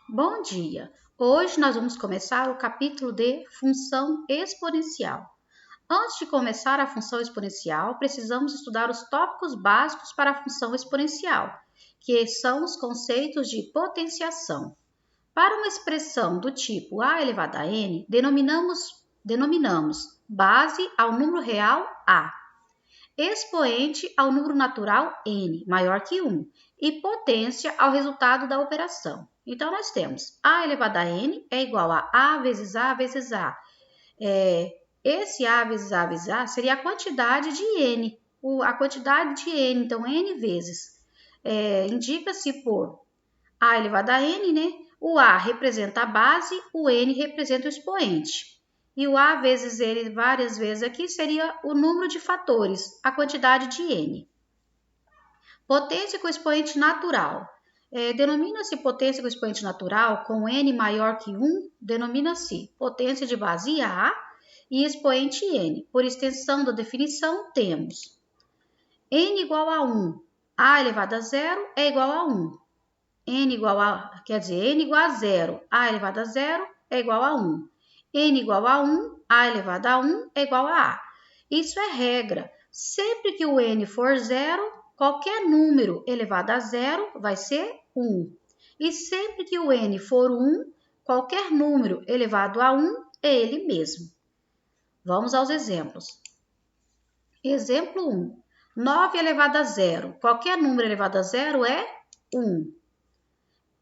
Bom dia! Hoje nós vamos começar o capítulo de função exponencial. Antes de começar a função exponencial, precisamos estudar os tópicos básicos para a função exponencial, que são os conceitos de potenciação. Para uma expressão do tipo a elevado a n, denominamos base ao número real a, expoente ao número natural n, maior que 1, e potência ao resultado da operação. Então, nós temos a elevado a n é igual a vezes a vezes a. Esse a vezes a vezes a seria a quantidade de n, a quantidade de n, então n vezes. Indica-se por a elevado a n, né? O a representa a base, o n representa o expoente. E o a vezes ele várias vezes aqui seria o número de fatores, a quantidade de n. Potência com expoente natural. Denomina-se potência com expoente natural com n maior que 1, denomina-se potência de base A e expoente n. Por extensão da definição, temos n igual a 1, a elevado a 0 é igual a 1. N igual a 0, a elevado a 0 é igual a 1. N igual a 1, a elevado a 1 é igual a A. Isso é regra. Sempre que o n for 0, qualquer número elevado a 0 vai ser 1. E sempre que o n for 1, qualquer número elevado a 1 é ele mesmo. Vamos aos exemplos. Exemplo 1. 9 elevado a 0. Qualquer número elevado a 0 é 1.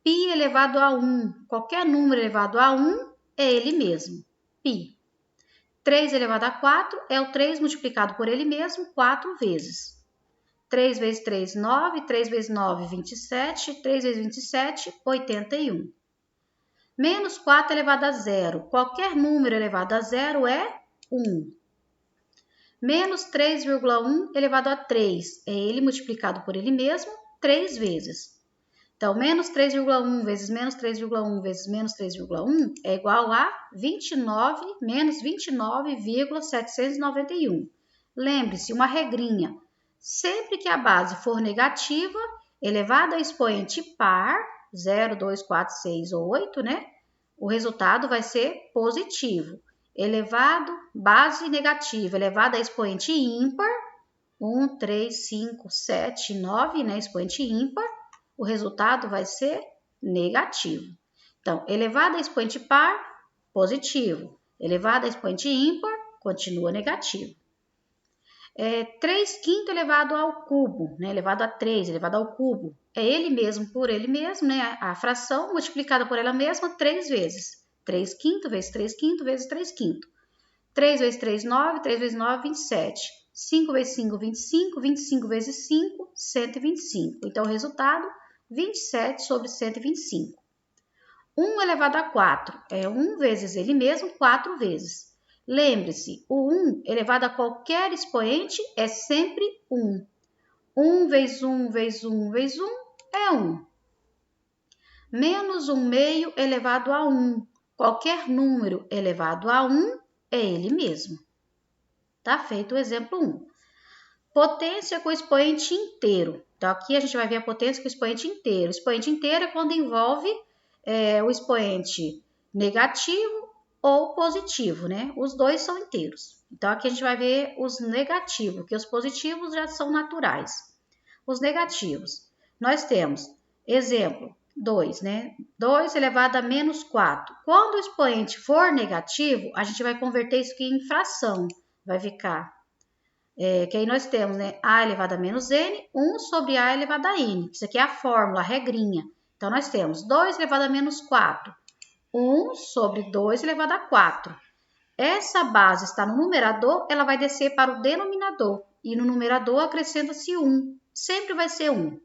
Π elevado a 1. Qualquer número elevado a 1 é ele mesmo, π. 3 elevado a 4 é o 3 multiplicado por ele mesmo 4 vezes. 3 vezes 3, 9. 3 vezes 9, 27. 3 vezes 27, 81. Menos 4 elevado a 0. Qualquer número elevado a 0 é 1. Menos 3,1 elevado a 3 é ele multiplicado por ele mesmo 3 vezes. Então, menos 3,1 vezes menos 3,1 vezes menos 3,1 é igual a 29 menos 29,791. Lembre-se, uma regrinha. Sempre que a base for negativa, elevada a expoente par, 0, 2, 4, 6 ou 8, né? O resultado vai ser positivo. Base negativa, elevada a expoente ímpar, 1, 3, 5, 7, 9, né? Expoente ímpar. O resultado vai ser negativo. Então, elevado a expoente par, positivo. Elevado a expoente ímpar, continua negativo. 3 quinto elevado ao cubo, né? Elevado a 3, elevado ao cubo. É ele mesmo por ele mesmo, né? A fração multiplicada por ela mesma 3 vezes. 3 quinto vezes 3 quinto vezes 3 quinto. 3 vezes 3, 9. 3 vezes 9, 27. 5 vezes 5, 25. 25 vezes 5, 125. Então, o resultado 27 sobre 125. 1 elevado a 4 é 1 vezes ele mesmo, 4 vezes. Lembre-se, o 1 elevado a qualquer expoente é sempre 1. 1 vezes 1 vezes 1 vezes 1 é 1. Menos 1 meio elevado a 1. Qualquer número elevado a 1 é ele mesmo. Tá feito o exemplo 1. Potência com expoente inteiro. Então, aqui a gente vai ver a potência com expoente inteiro. O expoente inteiro é quando envolve o expoente negativo ou positivo, né? Os dois são inteiros. Então, aqui a gente vai ver os negativos, porque os positivos já são naturais. Os negativos. Nós temos, exemplo, 2, né? 2 elevado a menos 4. Quando o expoente for negativo, a gente vai converter isso aqui em fração. Vai ficar... que aí nós temos, né, a elevado a menos n, 1 sobre a elevado a n. Isso aqui é a fórmula, a regrinha. Então, nós temos 2 elevado a menos 4, 1 sobre 2 elevado a 4. Essa base está no numerador, ela vai descer para o denominador. E no numerador acrescenta-se 1. Sempre vai ser 1.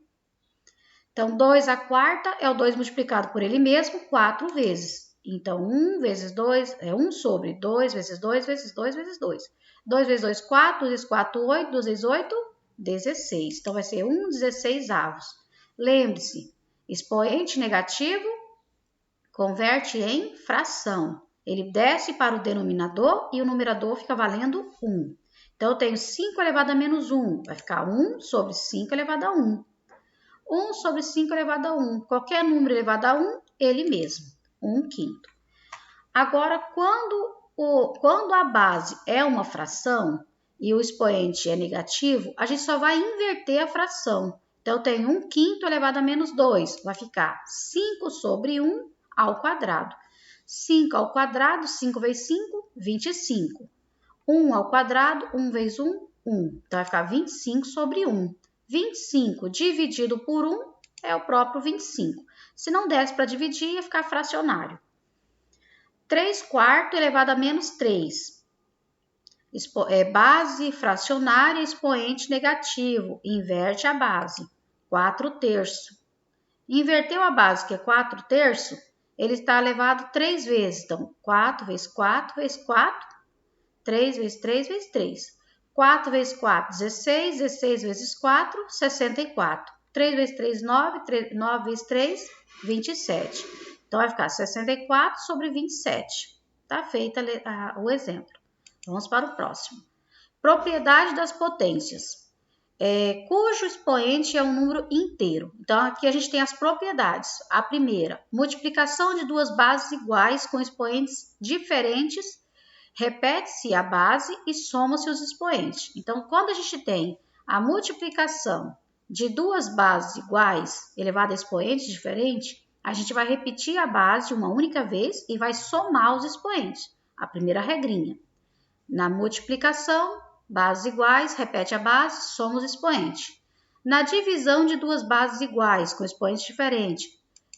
Então, 2 à quarta é o 2 multiplicado por ele mesmo 4 vezes. Então, 1 vezes 2 é 1 sobre 2 vezes 2 vezes 2 vezes 2. 2 vezes 2, 4. 2 vezes 4, 8. 2 vezes 8, 16. Então, vai ser 1 16avos. Lembre-se, expoente negativo converte em fração. Ele desce para o denominador e o numerador fica valendo 1. Então, eu tenho 5 elevado a menos 1. Vai ficar 1 sobre 5 elevado a 1. 1 sobre 5 elevado a 1. Qualquer número elevado a 1 ele mesmo, 1/5. Agora, quando a base é uma fração e o expoente é negativo, a gente só vai inverter a fração. Então, eu tenho 1/5 elevado a menos 2, vai ficar 5 sobre 1 ao quadrado. 5 ao quadrado, 5 vezes 5, 25. 1 ao quadrado, 1 vezes 1, 1. Então, vai ficar 25 sobre 1. 25 dividido por 1 é o próprio 25. Se não desse para dividir, ia ficar fracionário. 3/4 elevado a menos 3. Base fracionária, expoente negativo. Inverte a base. 4/3. Inverteu a base, que é 4/3, ele está elevado 3 vezes. Então, 4 vezes 4 vezes 4, 3 vezes 3 vezes 3. 4 vezes 4, 16. 16 vezes 4, 64. 3 vezes 3, 9. 9 vezes 3, 27. Então, vai ficar 64 sobre 27. Tá feito o exemplo. Vamos para o próximo. Propriedade das potências. Cujo expoente é um número inteiro. Então, aqui a gente tem as propriedades. A primeira, multiplicação de duas bases iguais com expoentes diferentes. Repete-se a base e soma-se os expoentes. Então, quando a gente tem a multiplicação de duas bases iguais elevada a expoentes diferentes, a gente vai repetir a base uma única vez e vai somar os expoentes. A primeira regrinha. Na multiplicação, bases iguais, repete a base, soma os expoentes. Na divisão de duas bases iguais com expoentes diferentes,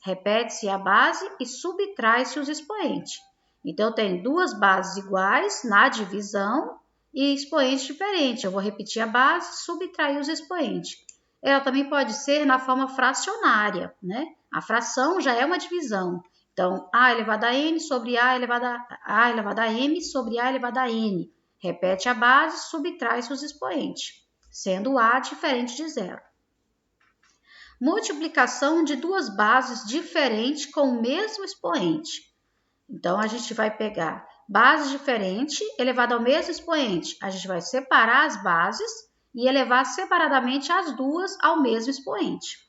repete-se a base e subtrai-se os expoentes. Então, eu tenho duas bases iguais na divisão e expoentes diferentes. Eu vou repetir a base, subtrair os expoentes. Ela também pode ser na forma fracionária, né? A fração já é uma divisão. Então, A elevado a N sobre A elevado a M sobre A elevado a N. Repete a base, subtrai-se os expoentes, sendo A diferente de zero. Multiplicação de duas bases diferentes com o mesmo expoente. Então, a gente vai pegar base diferente elevada ao mesmo expoente. A gente vai separar as bases e elevar separadamente as duas ao mesmo expoente.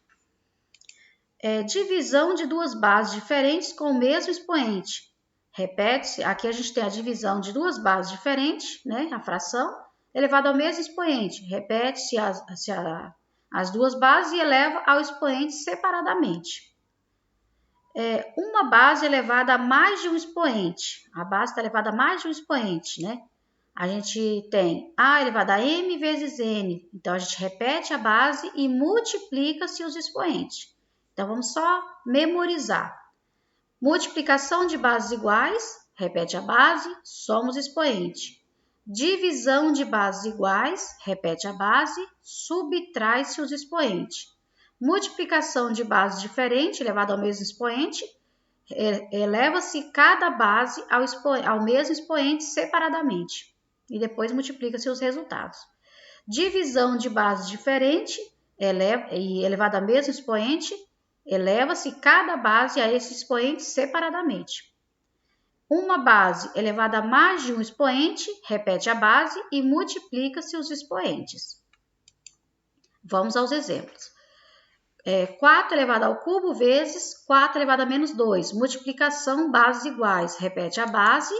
Divisão de duas bases diferentes com o mesmo expoente. Repete-se, aqui a gente tem a divisão de duas bases diferentes, né, a fração, elevada ao mesmo expoente. Repete-se as duas bases e eleva ao expoente separadamente. Uma base elevada a mais de um expoente. A base está elevada a mais de um expoente, né? A gente tem A elevado a M vezes N. Então, a gente repete a base e multiplica-se os expoentes. Então, vamos só memorizar. Multiplicação de bases iguais, repete a base, soma os expoentes. Divisão de bases iguais, repete a base, subtrai-se os expoentes. Multiplicação de bases diferentes, elevada ao mesmo expoente, eleva-se cada base ao mesmo expoente separadamente. E depois multiplica-se os resultados. Divisão de bases diferentes, elevada ao mesmo expoente, eleva-se cada base a esse expoente separadamente. Uma base elevada a mais de um expoente, repete a base e multiplica-se os expoentes. Vamos aos exemplos. 4 elevado ao cubo vezes 4 elevado a menos 2. Multiplicação, bases iguais. Repete a base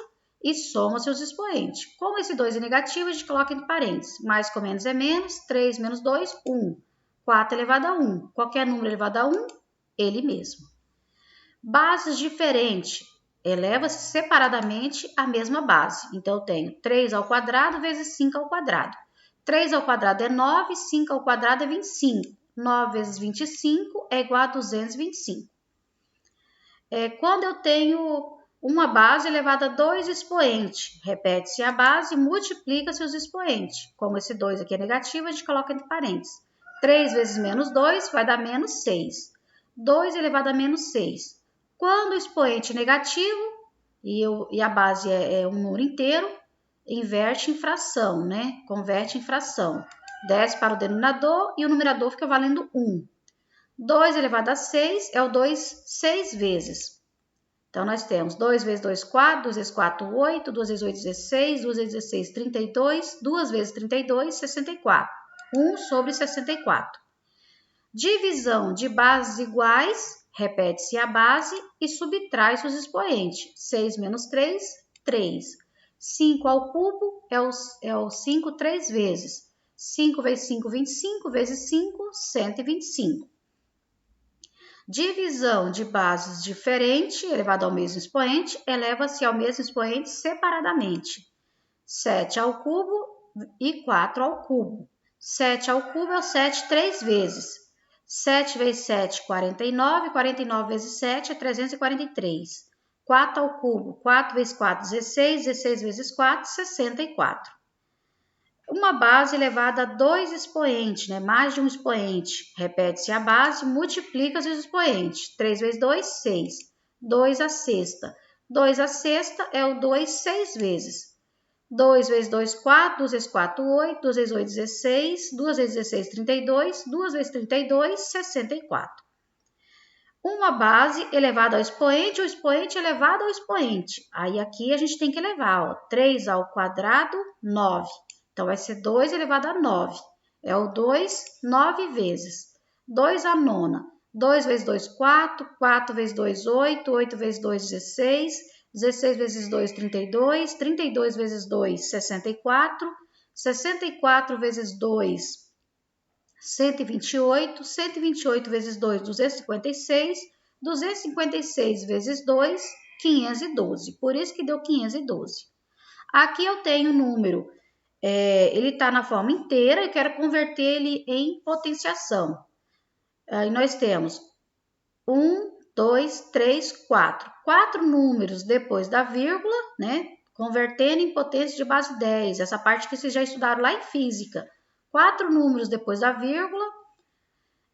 e soma-se os expoentes. Como esse 2 é negativo, a gente coloca entre parênteses. Mais com menos é menos. 3 menos 2, 1. 4 elevado a 1. Qualquer número elevado a 1, ele mesmo. Bases diferentes. Eleva-se separadamente a mesma base. Então, eu tenho 3 ao quadrado vezes 5 ao quadrado. 3 ao quadrado é 9, 5 ao quadrado é 25. 9 vezes 25 é igual a 225. Quando eu tenho uma base elevada a 2 expoentes, repete-se a base e multiplica-se os expoentes. Como esse 2 aqui é negativo, a gente coloca entre parênteses. 3 vezes menos 2 vai dar menos 6. 2 elevado a menos 6. Quando o expoente é negativo e a base é um número inteiro, inverte em fração, né? Converte em fração. Desce para o denominador e o numerador fica valendo 1. 2 elevado a 6 é o 2 6 vezes. Então, nós temos 2 vezes 2, 4, 2 vezes 4, 8, 2 vezes 8, 16, 2 vezes 16, 32, 2 vezes 32, 64. 1 sobre 64. Divisão de bases iguais, Repete-se a base e subtrai-se os expoentes. 6 menos 3, 3. 5 ao cubo é o 5 3 vezes. 5 vezes 5, 25, vezes 5, 125. Divisão de bases diferentes, elevado ao mesmo expoente, eleva-se ao mesmo expoente separadamente. 7 ao cubo e 4 ao cubo. 7 ao cubo é o 7 3 vezes. 7 vezes 7, 49. 49 vezes 7 é 343. 4 ao cubo, 4 vezes 4, 16. 16 vezes 4, 64. Uma base elevada a 2 expoentes, né? Mais de um expoente. Repete-se a base, multiplica-se os expoentes. 3 vezes 2, 6. 2 à sexta. 2 à sexta é o 2 6 vezes. 2 vezes 2, 4. 2 vezes 4, 8. 2 vezes 8, 16. 2 vezes 16, 32. 2 vezes 32, 64. Uma base elevada ao expoente, o expoente elevado ao expoente. Aí aqui a gente tem que elevar, ó. 3 ao quadrado, 9. Então, vai ser 2 elevado a 9. É o 2, 9 vezes. 2 à nona. 2 vezes 2, 4. 4 vezes 2, 8. 8 vezes 2, 16. 16 vezes 2, 32. 32 vezes 2, 64. 64 vezes 2, 128. 128 vezes 2, 256. 256 vezes 2, 512. Por isso que deu 512. Aqui eu tenho o número. Ele está na forma inteira e quero converter ele em potenciação. Aí nós temos 1, 2, 3, 4. 4 números depois da vírgula, né? Convertendo em potência de base 10. Essa parte que vocês já estudaram lá em física. 4 números depois da vírgula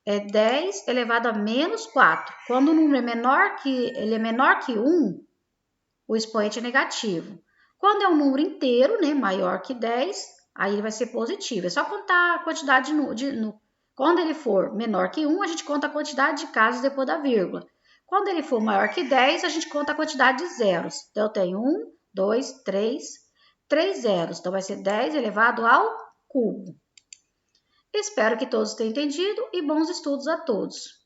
é 10 elevado a menos 4. Quando o número é menor que 1, o expoente é negativo. Quando é um número inteiro, né, maior que 10, aí ele vai ser positivo. É só contar a quantidade quando ele for menor que 1, a gente conta a quantidade de casas depois da vírgula. Quando ele for maior que 10, a gente conta a quantidade de zeros. Então, eu tenho 1, 2, 3 zeros. Então, vai ser 10 elevado ao cubo. Espero que todos tenham entendido e bons estudos a todos.